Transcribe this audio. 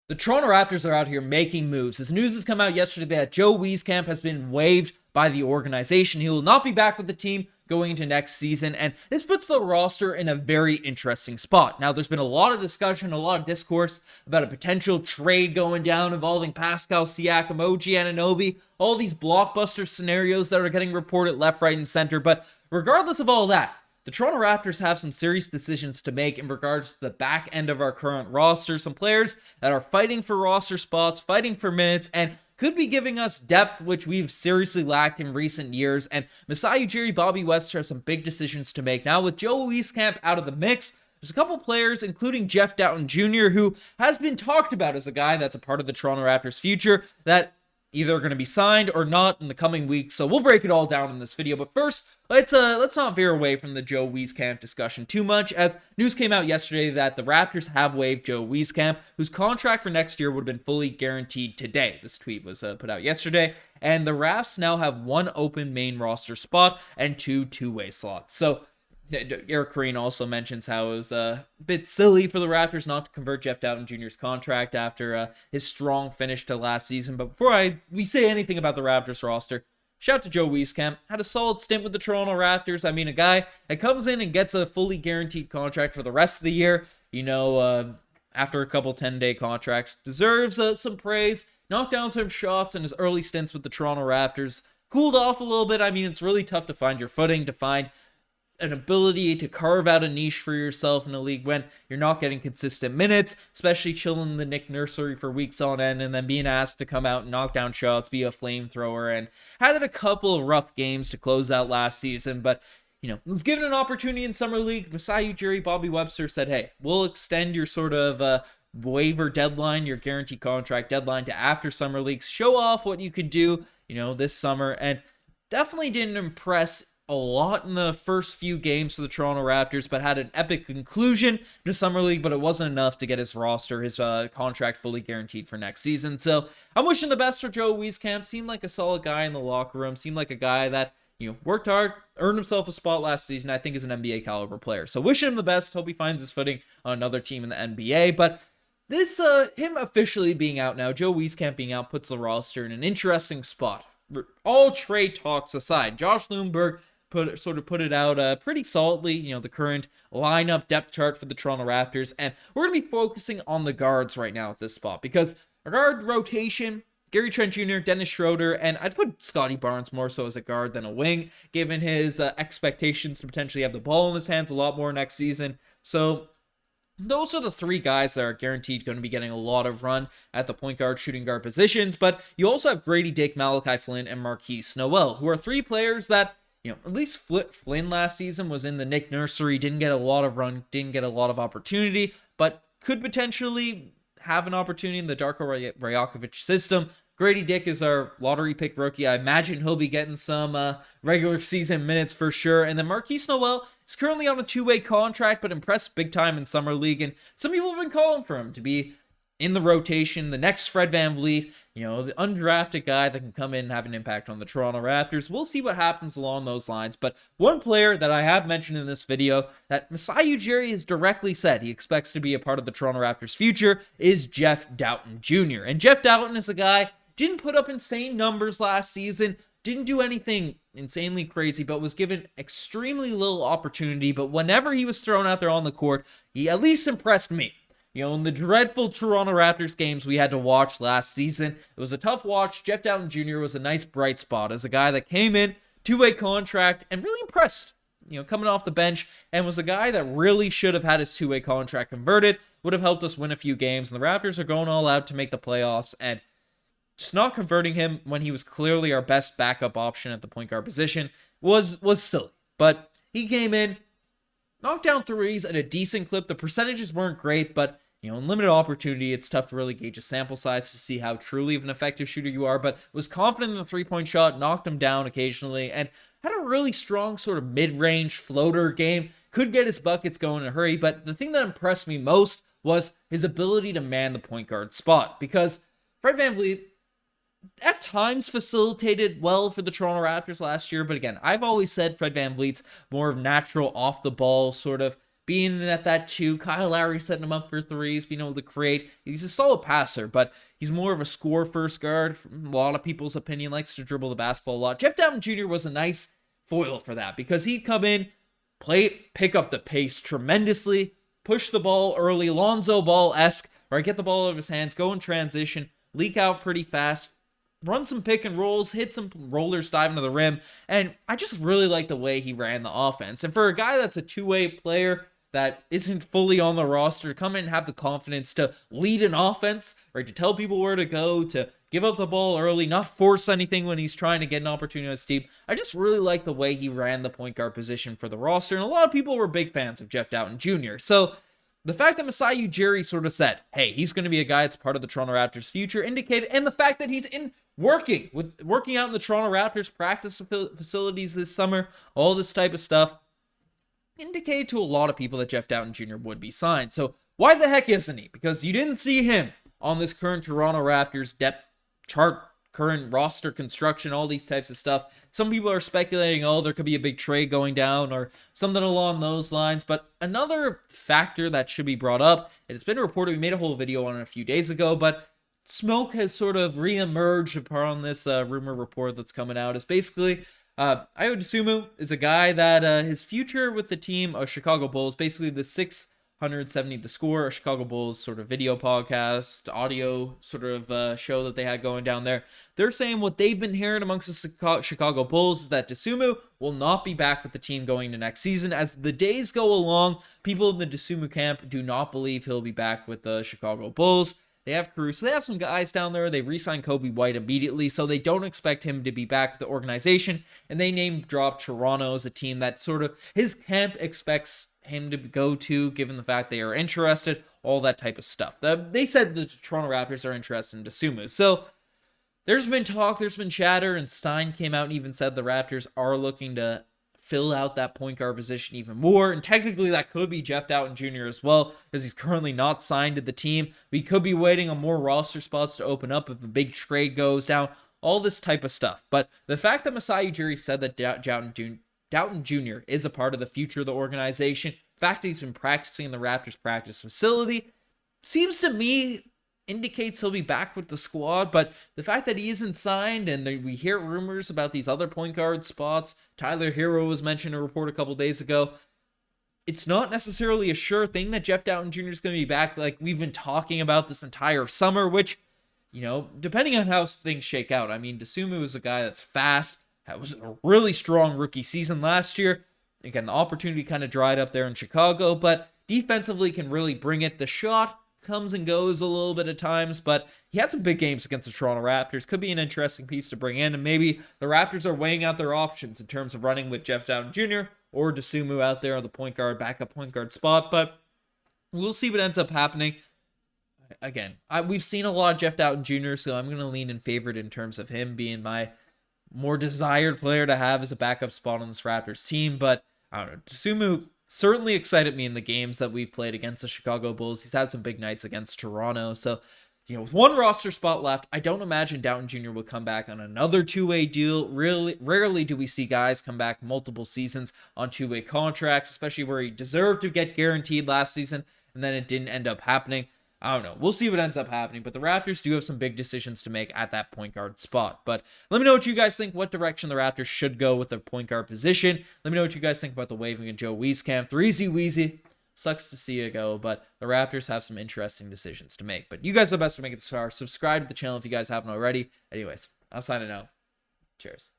The Toronto Raptors are out here making moves. As news has come out yesterday that Joe Wieskamp has been waived by the organization. He will not be back with the team going into next season, and this puts the roster in a very interesting spot. Now, there's been a lot of discussion, a lot of discourse about a potential trade going down involving Pascal Siakam, OG Anunoby, all these blockbuster scenarios that are getting reported left, right, and center. But regardless of all that, the Toronto Raptors have some serious decisions to make in regards to the back end of our current roster. Some players that are fighting for roster spots, fighting for minutes, and could be giving us depth, which we've seriously lacked in recent years. And Masai Ujiri, Bobby Webster have some big decisions to make. Now, with Joe Wieskamp out of the mix, there's a couple players, including Jeff Dowtin Jr., who has been talked about as a guy that's a part of the Toronto Raptors' future that either going to be signed or not in the coming weeks. So we'll break it all down in this video. But first, let's not veer away from the Joe Wieskamp discussion too much, as news came out yesterday that the Raptors have waived Joe Wieskamp, whose contract for next year would have been fully guaranteed today. This tweet was put out yesterday, and the Raps now have one open main roster spot and two-way slots. So Eric Green also mentions how it was a bit silly for the Raptors not to convert Jeff Dowtin Jr.'s contract after his strong finish to last season. But before we say anything about the Raptors roster, shout out to Joe Wieskamp. Had a solid stint with the Toronto Raptors. I mean, a guy that comes in and gets a fully guaranteed contract for the rest of the year, after a couple 10-day contracts, deserves some praise. Knocked down some shots in his early stints with the Toronto Raptors. Cooled off a little bit. I mean, it's really tough to find your footing, to find an ability to carve out a niche for yourself in a league when you're not getting consistent minutes, especially chilling in the Nick Nursery for weeks on end and then being asked to come out and knock down shots, be a flamethrower, and had a couple of rough games to close out last season. But was given an opportunity in Summer League. Masai Ujiri, Bobby Webster said, hey, we'll extend your sort of waiver deadline, your guaranteed contract deadline, to after Summer Leagues. Show off what you could do, this summer. And definitely didn't impress a lot in the first few games for the Toronto Raptors, but had an epic conclusion to Summer League, but it wasn't enough to get his roster, his contract fully guaranteed for next season. So I'm wishing the best for Joe Wieskamp. Seemed like a solid guy in the locker room. Seemed like a guy that, worked hard, earned himself a spot last season. I think is an NBA caliber player. So wishing him the best. Hope he finds his footing on another team in the NBA. But this, him officially being out now, Joe Wieskamp being out, puts the roster in an interesting spot. All trade talks aside, Josh Loomberg put it out pretty solidly, the current lineup depth chart for the Toronto Raptors. And we're going to be focusing on the guards right now at this spot, because our guard rotation, Gary Trent Jr., Dennis Schroeder, and I'd put Scotty Barnes more so as a guard than a wing, given his expectations to potentially have the ball in his hands a lot more next season. So those are the three guys that are guaranteed going to be getting a lot of run at the point guard, shooting guard positions. But you also have Grady Dick, Malachi Flynn, and Marquise Noel, who are three players that, at least Flynn last season was in the Nick Nursery, didn't get a lot of run, didn't get a lot of opportunity, but could potentially have an opportunity in the Darko Rajakovic system. Grady Dick is our lottery pick rookie. I imagine he'll be getting some regular season minutes for sure. And then Marquise Noel is currently on a two-way contract, but impressed big time in Summer League. And some people have been calling for him to be in the rotation, the next Fred VanVleet, the undrafted guy that can come in and have an impact on the Toronto Raptors. We'll see what happens along those lines. But one player that I have mentioned in this video that Masai Ujiri has directly said he expects to be a part of the Toronto Raptors' future is Jeff Dowtin Jr. And Jeff Dowtin is a guy, didn't put up insane numbers last season, didn't do anything insanely crazy, but was given extremely little opportunity. But whenever he was thrown out there on the court, he at least impressed me. In the dreadful Toronto Raptors games we had to watch last season, it was a tough watch. Jeff Dowtin Jr. was a nice bright spot as a guy that came in, two-way contract, and really impressed, coming off the bench, and was a guy that really should have had his two-way contract converted, would have helped us win a few games, and the Raptors are going all out to make the playoffs, and just not converting him when he was clearly our best backup option at the point guard position was silly. But he came in, knocked down threes at a decent clip. The percentages weren't great, but in limited opportunity, it's tough to really gauge a sample size to see how truly of an effective shooter you are, but was confident in the three-point shot, knocked him down occasionally, and had a really strong sort of mid-range floater game. Could get his buckets going in a hurry, but the thing that impressed me most was his ability to man the point guard spot, because Fred VanVleet at times facilitated well for the Toronto Raptors last year, but again, I've always said Fred VanVleet's more of natural off-the-ball sort of being at that 2. Kyle Lowry setting him up for threes, being able to create. He's a solid passer, but he's more of a score-first guard. From a lot of people's opinion, likes to dribble the basketball a lot. Jeff Dowtin Jr. was a nice foil for that because he'd come in, pick up the pace tremendously, push the ball early, Lonzo Ball-esque, right? Get the ball out of his hands, go in transition, leak out pretty fast, run some pick and rolls, hit some rollers, dive into the rim, and I just really like the way he ran the offense. And for a guy that's a two-way player that isn't fully on the roster, to come in and have the confidence to lead an offense, right, to tell people where to go, to give up the ball early, not force anything when he's trying to get an opportunity on his team. I just really like the way he ran the point guard position for the roster, and a lot of people were big fans of Jeff Dowtin Jr. So the fact that Masai Ujiri sort of said, hey, he's going to be a guy that's part of the Toronto Raptors' future indicated, and the fact that he's working out in the Toronto Raptors practice facilities this summer, all this type of stuff, indicated to a lot of people that Jeff Dowtin Jr. would be signed. So why the heck isn't he? Because you didn't see him on this current Toronto Raptors depth chart, current roster construction, all these types of stuff. Some people are speculating, oh, there could be a big trade going down or something along those lines. But another factor that should be brought up, and it's been reported, we made a whole video on it a few days ago, but smoke has sort of re-emerged upon this rumor report that's coming out, is basically Ayo Dosunmu is a guy that his future with the team of Chicago Bulls, basically the 670 The Score, a Chicago Bulls sort of video podcast, audio sort of show that they had going down there. They're saying what they've been hearing amongst the Chicago Bulls is that Dosunmu will not be back with the team going to next season. As the days go along, people in the Dosunmu camp do not believe he'll be back with the Chicago Bulls. They have crews, so they have some guys down there. They re-signed Kobe White immediately, so they don't expect him to be back with the organization. And they name dropped Toronto as a team that sort of his camp expects him to go to, given the fact they are interested, all that type of stuff. They said the Toronto Raptors are interested in Dosunmu. So there's been talk, there's been chatter, and Stein came out and even said the Raptors are looking to fill out that point guard position even more. And technically that could be Jeff Dowtin Jr. as well, because he's currently not signed to the team. We could be waiting on more roster spots to open up if a big trade goes down, all this type of stuff. But the fact that Masai Ujiri said that Dowtin Jr. is a part of the future of the organization, the fact that he's been practicing in the Raptors practice facility, seems to me indicates he'll be back with the squad. But the fact that he isn't signed, and we hear rumors about these other point guard spots, Tyler Hero was mentioned in a report a couple days ago, it's not necessarily a sure thing that Jeff Dowtin Jr. is going to be back like we've been talking about this entire summer, which, you know, depending on how things shake out. I mean, Dosunmu is a guy that's fast, that was a really strong rookie season last year. Again, the opportunity kind of dried up there in Chicago, but defensively can really bring it. The shot comes and goes a little bit at times, but he had some big games against the Toronto Raptors. Could be an interesting piece to bring in, and maybe the Raptors are weighing out their options in terms of running with Jeff Dowtin Jr. or Dosunmu out there on the point guard, backup point guard spot, but we'll see what ends up happening. Again, we've seen a lot of Jeff Dowtin Jr., so I'm going to lean in favored in terms of him being my more desired player to have as a backup spot on this Raptors team, but I don't know, Dosunmu certainly excited me in the games that we've played against the Chicago Bulls. He's had some big nights against Toronto. So, you know, with one roster spot left, I don't imagine Dowtin Jr. will come back on another two-way deal. Rarely do we see guys come back multiple seasons on two-way contracts, especially where he deserved to get guaranteed last season, and then it didn't end up happening. I don't know. We'll see what ends up happening, but the Raptors do have some big decisions to make at that point guard spot. But let me know what you guys think, what direction the Raptors should go with their point guard position. Let me know what you guys think about the waiving of Joe Wieskamp. 3Z Weezy. Sucks to see it go, but the Raptors have some interesting decisions to make. But you guys are the best to make it this far. Subscribe to the channel if you guys haven't already. Anyways, I'm signing out. Cheers.